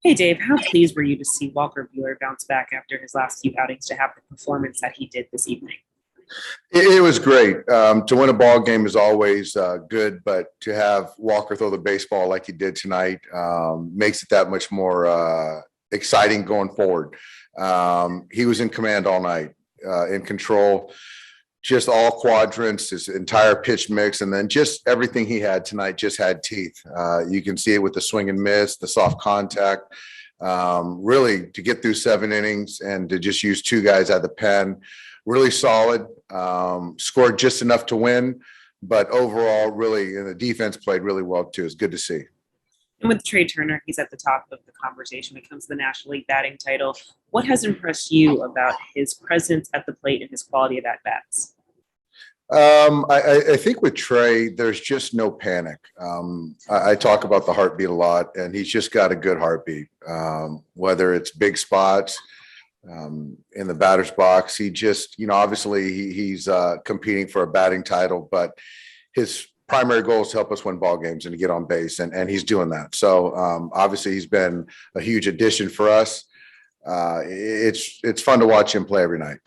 Hey Dave, how pleased were you to see Walker Buehler bounce back after his last few outings to have the performance that he did this evening? It was great. To win a ball game is always good, but to have Walker throw the baseball like he did tonight makes it that much more exciting going forward. He was in command all night, in control, just all quadrants, his entire pitch mix, and then just everything he had tonight just had teeth. You can see it with the swing and miss, the soft contact. Really, to get through 7 innings and to just use two guys out of the pen, really solid. Scored just enough to win, but overall, really, and the defense played really well too. It's good to see. And with Trea Turner, he's at the top of the conversation when it comes to the National League batting title. What has impressed you about his presence at the plate and his quality of at bats? I think with Trey, there's just no panic. I talk about the heartbeat a lot, and he's just got a good heartbeat. Whether it's big spots in the batter's box, he just, obviously he's competing for a batting title, but his primary goal is to help us win ball games and to get on base, and he's doing that. So obviously he's been a huge addition for us. It's fun to watch him play every night.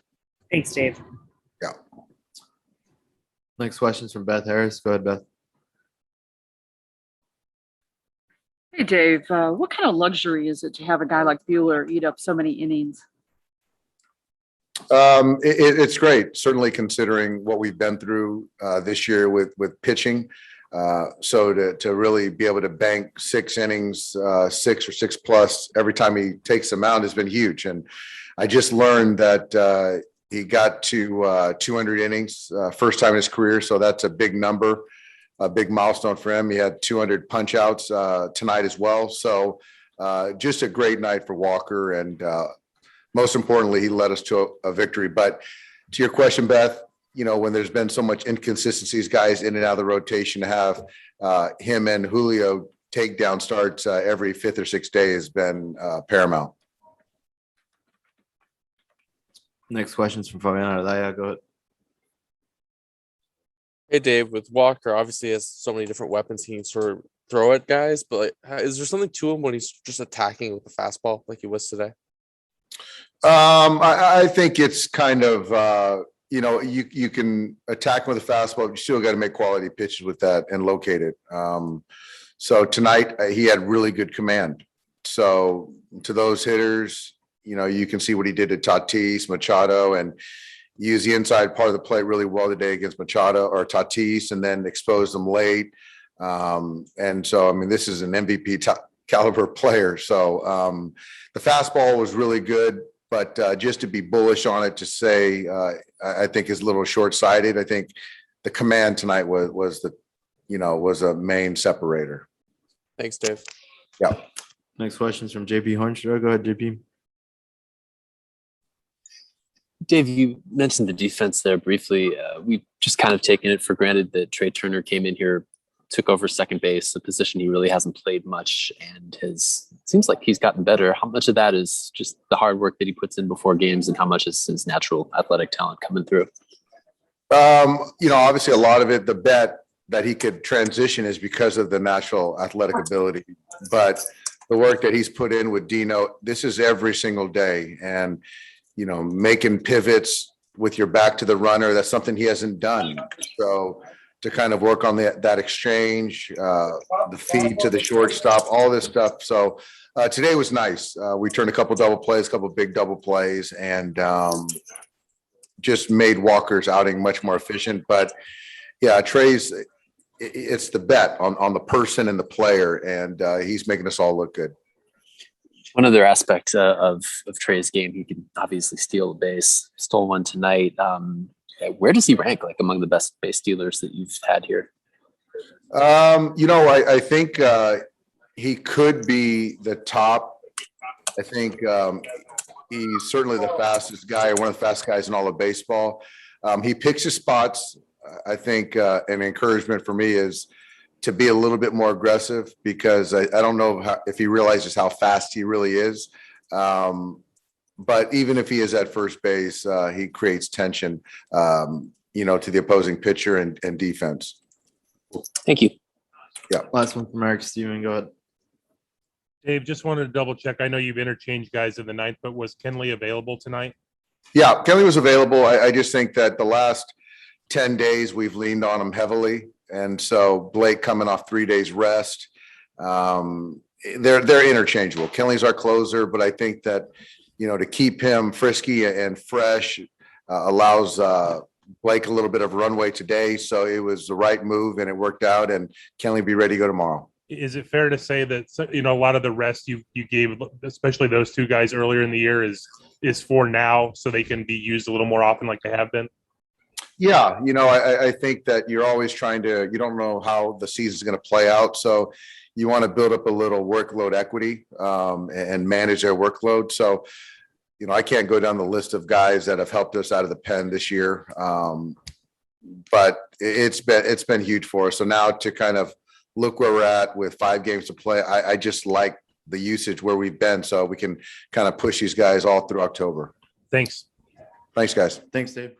Thanks, Dave. Yeah. Next question's from Beth Harris. Go ahead, Beth. Hey, Dave, what kind of luxury is it to have a guy like Buehler eat up so many innings? It's great, certainly considering what we've been through this year with pitching. So to really be able to bank 6 innings, 6 or 6 plus every time he takes them out has been huge. And I just learned that he got to 200 innings first time in his career. So that's a big number, a big milestone for him. He had 200 punch outs tonight as well. So just a great night for Walker. And most importantly, he led us to a victory. But to your question, Beth, when there's been so much inconsistencies, guys in and out of the rotation, to have him and Julio take down starts every 5th or 6th day has been paramount. Next question's from Fabian Ardaya. Go ahead. Hey Dave, with Walker, obviously he has so many different weapons he can sort of throw at guys, but is there something to him when he's just attacking with the fastball like he was today? I think it's kind of you can attack with a fastball, but you still got to make quality pitches with that and locate it. So tonight he had really good command. So to those hitters, you can see what he did to Tatis, Machado, and use the inside part of the plate really well today against Machado or Tatis, and then expose them late. And so, this is an MVP caliber player. So the fastball was really good, but just to be bullish on it, to say, I think is a little short-sighted. I think the command tonight was a main separator. Thanks, Dave. Yeah. Next question's from JP Hornstra. Go ahead, JP. Dave, you mentioned the defense there briefly. We've just kind of taken it for granted that Trea Turner came in here, took over second base, a position he really hasn't played much, and seems like he's gotten better. How much of that is just the hard work that he puts in before games, and how much is his natural athletic talent coming through? Obviously a lot of it, the bet that he could transition is because of the natural athletic ability, but the work that he's put in with Dino, this is every single day. And making pivots with your back to the runner, that's something he hasn't done. So to kind of work on that exchange, the feed to the shortstop, all this stuff. So today was nice. We turned a couple double plays, a couple big double plays, and just made Walker's outing much more efficient. But yeah, it's the bet on the person and the player, and he's making us all look good. One other aspect of Trea's game, he can obviously steal a base. Stole one tonight. Where does he rank, among the best base stealers that you've had here? I think he could be the top. I think he's certainly the fastest guy, one of the fastest guys in all of baseball. He picks his spots. I think an encouragement for me is to be a little bit more aggressive, because I don't know if he realizes how fast he really is. But even if he is at first base, he creates tension, to the opposing pitcher and defense. Thank you. Yeah. Last one from Eric Steven. Go ahead. Dave, just wanted to double check. I know you've interchanged guys in the ninth, but was Kenley available tonight? Yeah, Kelly was available. I just think that the last 10 days we've leaned on him heavily. And so Blake coming off 3 days rest, they're interchangeable. Kelly's our closer, but I think that, to keep him frisky and fresh allows Blake a little bit of runway today. So it was the right move and it worked out, and Kelly be ready to go tomorrow. Is it fair to say that, a lot of the rest you gave, especially those two guys earlier in the year, is for now so they can be used a little more often like they have been? Yeah, I think that you're always you don't know how the season's going to play out. So you want to build up a little workload equity and manage their workload. So, I can't go down the list of guys that have helped us out of the pen this year. But it's been huge for us. So now to kind of look where we're at with 5 games to play, I just like the usage where we've been so we can kind of push these guys all through October. Thanks. Thanks, guys. Thanks, Dave.